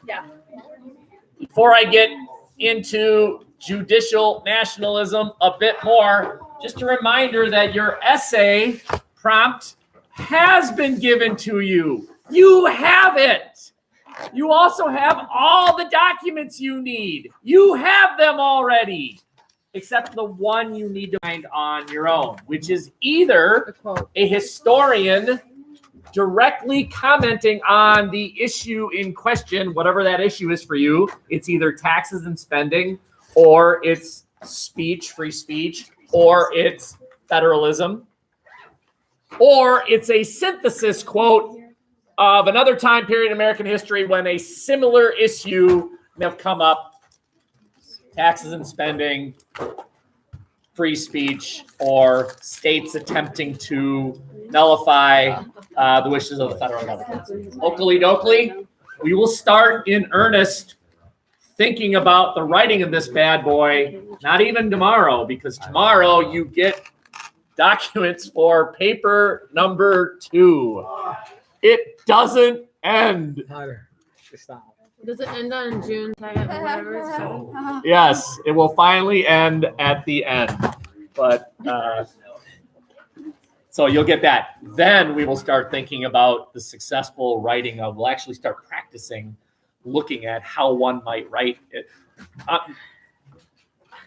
Yeah. Before I get into judicial nationalism a bit more, just a reminder that your essay prompt has been given to you. You have it. You also have all the documents you need. You have them already, except the one you need to find on your own, which is either a historian directly commenting on the issue in question, whatever that issue is for you. It's either taxes and spending, or it's speech, free speech, or it's federalism, or it's a synthesis quote of another time period in American history when a similar issue may have come up: taxes and spending, free speech, or states attempting to nullify the wishes of the federal government. Oakley dokley, we will start in earnest thinking about the writing of this bad boy, not even tomorrow, because tomorrow you get documents for paper number 2. It doesn't end. Does it end on June 2nd, whatever? Yes, it will finally end at the end. But so you'll get that. Then we will start thinking about the successful writing of, we'll actually start practicing looking at how one might write it.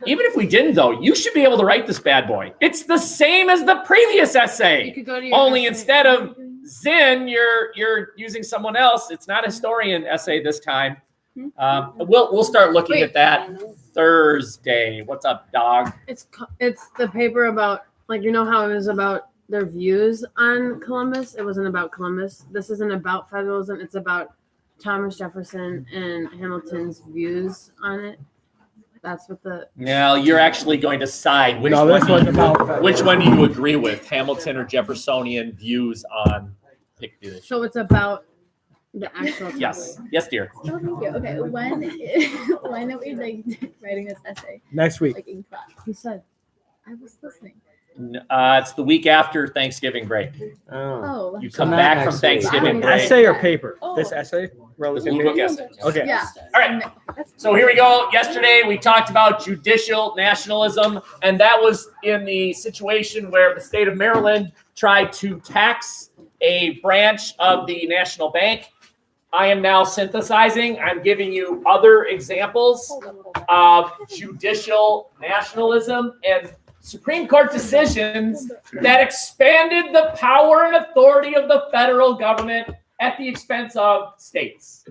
Even if we didn't, though, you should be able to write this bad boy. It's the same as the previous essay. You could go to your only essay. Instead of Zinn, you're using someone else. It's not a historian essay this time. We'll start looking at that Thursday. What's up, dog? It's the paper about, like, you know how it was about their views on Columbus? It wasn't about Columbus. This isn't about federalism. It's about Thomas Jefferson and Hamilton's views on it. That's what the... Now you're actually going to side. Which one do you agree with? Hamilton or Jeffersonian views on pick the issue? So it's about the actual topic. Yes, dear. Oh, thank you. Okay, when are we writing this essay? Next week. Like in class. He said. I was listening. It's the week after Thanksgiving break. Oh. You come back from Thanksgiving break. Essay or paper? Oh. This essay? This blue book essay. Okay. Yeah. All right. So here we go. Yesterday we talked about judicial nationalism, and that was in the situation where the state of Maryland tried to tax a branch of the national bank. I am now synthesizing. I'm giving you other examples of judicial nationalism and Supreme Court decisions that expanded the power and authority of the federal government at the expense of states.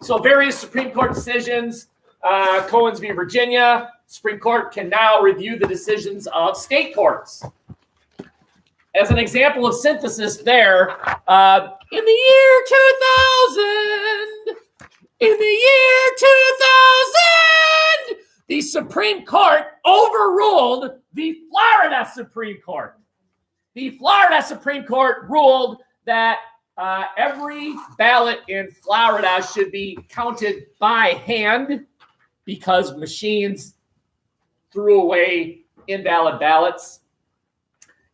So various Supreme Court decisions, Cohen's v. Virginia, Supreme Court can now review the decisions of state courts. As an example of synthesis there, in the year 2000, the Supreme Court overruled the Florida Supreme Court. The Florida Supreme Court ruled that every ballot in Florida should be counted by hand because machines threw away invalid ballots.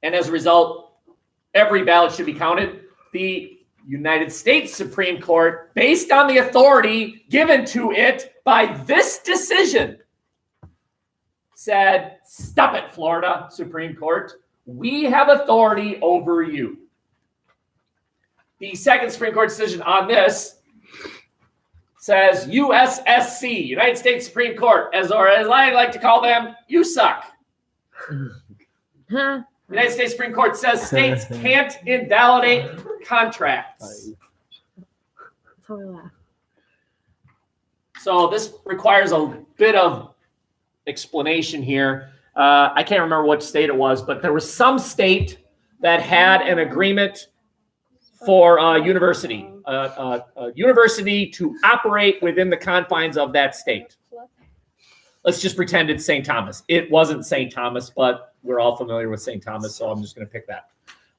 And as a result, every ballot should be counted. The United States Supreme Court, based on the authority given to it by this decision, said, stop it, Florida Supreme Court. We have authority over you. The second Supreme Court decision on this says USSC, United States Supreme Court, as I like to call them, you suck. The United States Supreme Court says states can't invalidate contracts. So this requires a bit of explanation here. I can't remember what state it was, but there was some state that had an agreement for a university to operate within the confines of that state. Let's just pretend it's St. Thomas. It wasn't St. Thomas, but we're all familiar with St. Thomas, so I'm just going to pick that.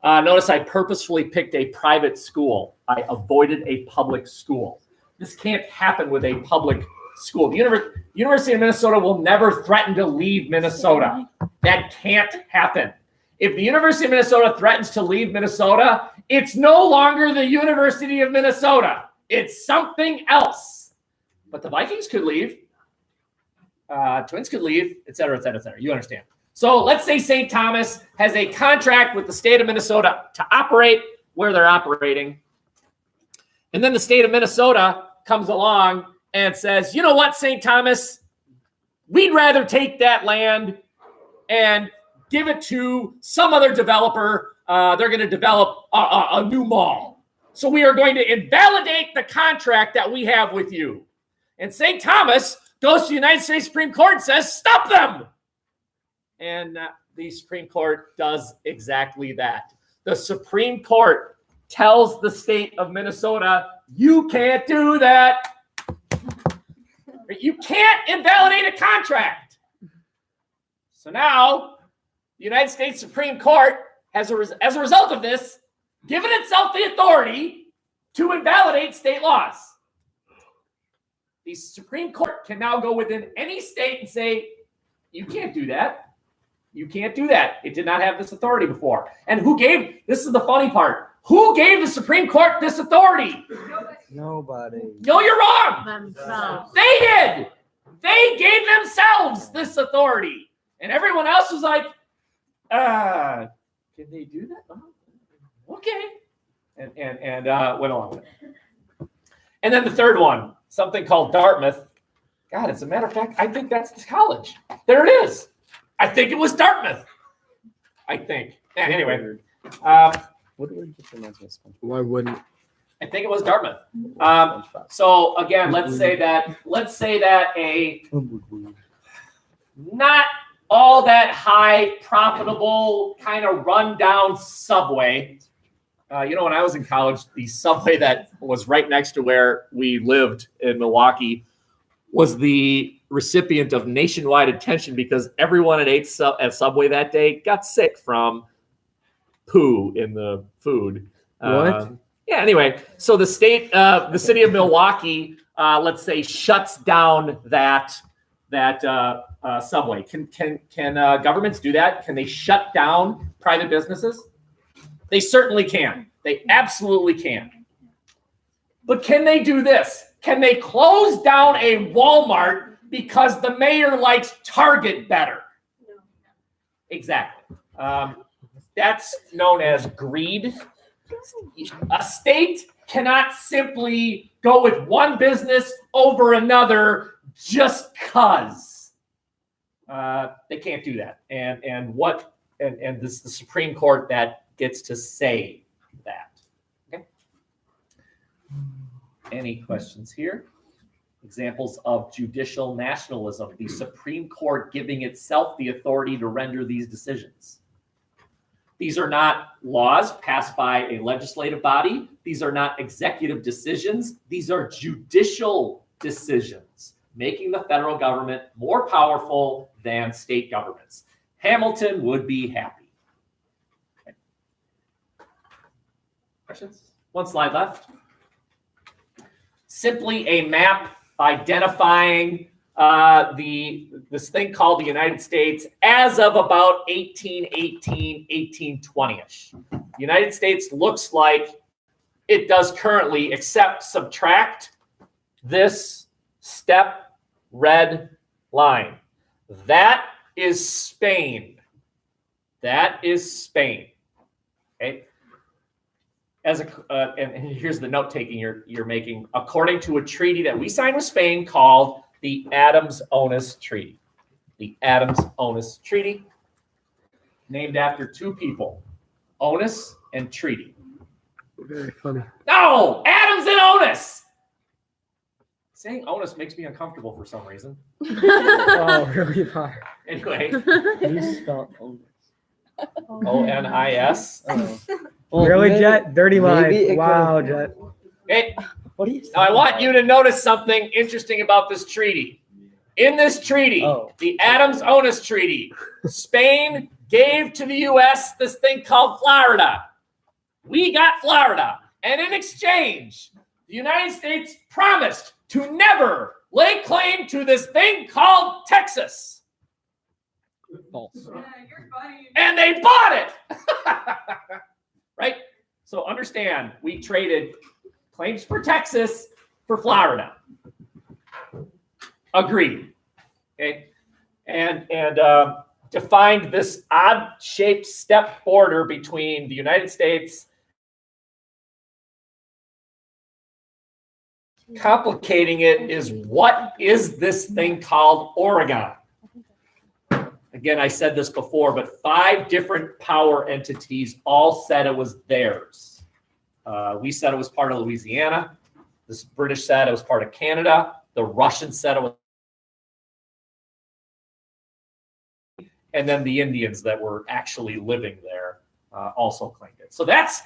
Notice I purposefully picked a private school. I avoided a public school. This can't happen with a public school. The University of Minnesota will never threaten to leave Minnesota. That can't happen. If the University of Minnesota threatens to leave Minnesota, it's no longer the University of Minnesota. It's something else. But the Vikings could leave. Twins could leave, et cetera, et cetera, et cetera. You understand. So let's say St. Thomas has a contract with the state of Minnesota to operate where they're operating. And then the state of Minnesota comes along and says, you know what, St. Thomas, we'd rather take that land and give it to some other developer. They're going to develop a new mall. So we are going to invalidate the contract that we have with you. And St. Thomas goes to the United States Supreme Court and says, stop them. And the Supreme Court does exactly that. The Supreme Court tells the state of Minnesota, you can't do that. You can't invalidate a contract. So now, the United States Supreme Court has, as a result of this, given itself the authority to invalidate state laws. The Supreme Court can now go within any state and say, you can't do that. You can't do that. It did not have this authority before. And this is the funny part, who gave the Supreme Court this authority? Nobody. No, you're wrong. Themselves. They did. They gave themselves this authority. And everyone else was like, can they do that? Oh, okay. And went along with it. And then the third one, something called Dartmouth. God, as a matter of fact, I think that's the college. There it is. I think it was Dartmouth. I think. Anyway. Why wouldn't? I think it was Dartmouth. So again, let's say that a not all that high profitable kind of rundown subway. When I was in college, the subway that was right next to where we lived in Milwaukee was the recipient of nationwide attention because everyone at Subway that day got sick from poo in the food. What? Anyway, so the city of Milwaukee, let's say, shuts down that subway. Can governments do that? Can they shut down private businesses? They certainly can. They absolutely can. But can they do this? Can they close down a Walmart because the mayor likes Target better? No. Exactly. That's known as greed. A state cannot simply go with one business over another just because. They can't do that. And this is the Supreme Court that gets to say that. Okay. Any questions here? Examples of judicial nationalism, the Supreme Court giving itself the authority to render these decisions. These are not laws passed by a legislative body. These are not executive decisions. These are judicial decisions, making the federal government more powerful than state governments. Hamilton would be happy. Okay. Questions? One slide left. Simply a map identifying this thing called the United States as of about 1818, 1820-ish. The United States looks like it does currently, except subtract this step red line. That is Spain. That is Spain. Okay. And here's the note taking you're making. According to a treaty that we signed with Spain called the Adams-Onis Treaty. The Adams-Onis Treaty, named after two people, Onis and Treaty. Very funny. No, Adams and Onis. Saying Onis makes me uncomfortable for some reason. Oh, really hard. Anyway, You spelled Onis. O-N-I-S. Oh. Well, really, Jet? Dirty maybe line. it Wow, could- Jet. Okay. What do you? Now, I want you to notice something interesting about this treaty. In this treaty, the Adams-Onis Treaty, Spain gave to the U.S. this thing called Florida. We got Florida. And in exchange, the United States promised to never lay claim to this thing called Texas. False. And they bought it. Right? So understand, we traded claims for Texas, for Florida. Agreed. Okay. And defined this odd-shaped step border between the United States. Complicating it is, what is this thing called Oregon? Again, I said this before, but 5 different power entities all said it was theirs. We said it was part of Louisiana. The British said it was part of Canada. The Russians said it was. And then the Indians that were actually living there also claimed it. So that's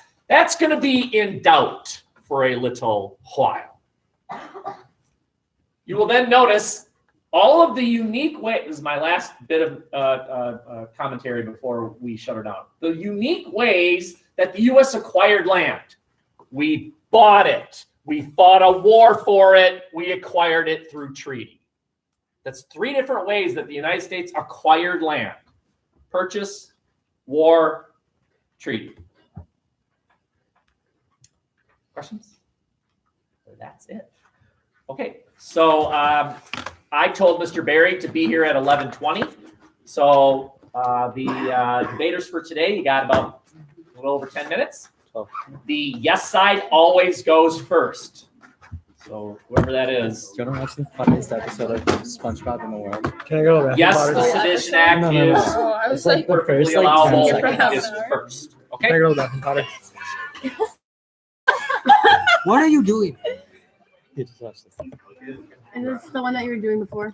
going to be in doubt for a little while. You will then notice all of the unique ways. This is my last bit of commentary before we shut her down. The unique ways that the U.S. acquired land. We bought it. We fought a war for it. We acquired it through treaty. That's 3 different ways that the United States acquired land. Purchase, war, treaty. Questions? That's it. Okay, so I told Mr. Barry to be here at 11:20. So the debaters for today, you got about a little over 10 minutes. The yes side always goes first. So whoever that is. Do you want to watch the funniest episode of SpongeBob in the world? Can I go to the Yes, the Sedition Act is I was like the perfectly first, like, allowable 10 seconds. is first. Can I Okay. go to the Potter? What are you doing? You just watch this. Is this the one that you were doing before?